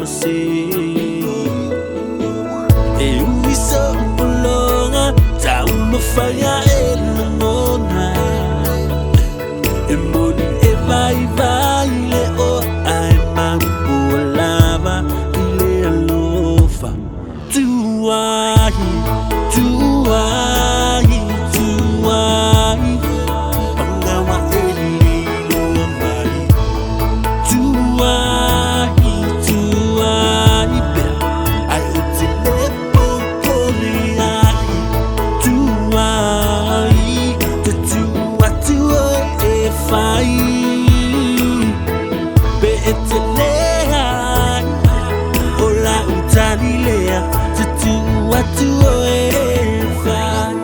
masi e USO ulonga ta umafanya elmona e moni e vai le o ai mambulava ile alofa tuai pangawa elilo mai tuai pea ai utile popoliai tuai e fai be etelea ola utanilea tutua e fai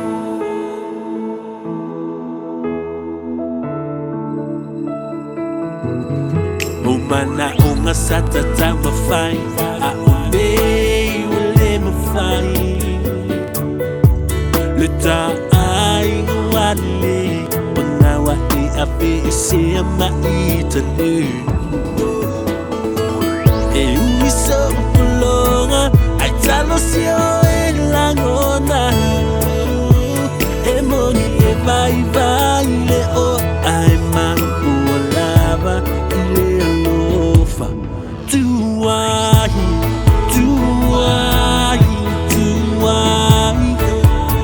umana unga sata tama fai a umei wale mafai leta ai wale pengawa di api isi maitani e USO ulonga ai talo sio elangona e moni e vai le o ai mambulava ile alofa tuai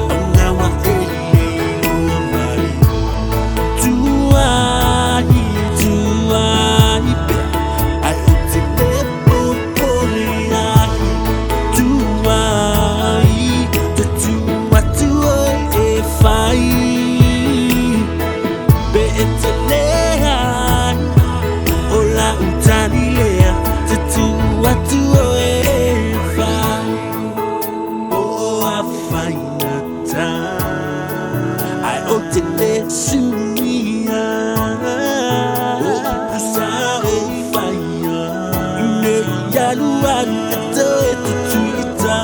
pangawa elilo mai tuai pea ai utile popoliai tuai e fai be etelea ola utanilea tutua e fai o a fainata ai otele sumia o asa o faia ne yaluan to tuita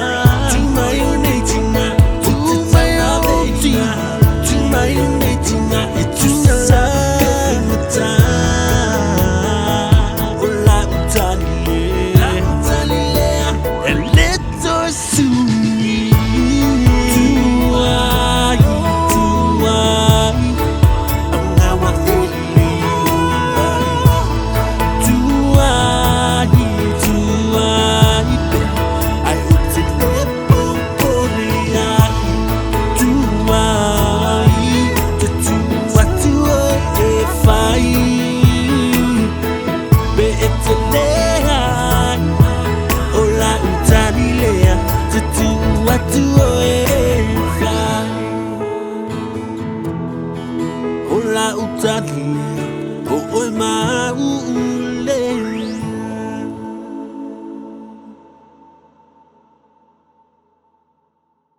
to my unitina to my otina to my unitina it's sa ola utanilea and let us sumi tuai pangawa elilo tuai pea ai utile popoliai tuai e fai be etelea ola utanilea tutua e fai ola utanilea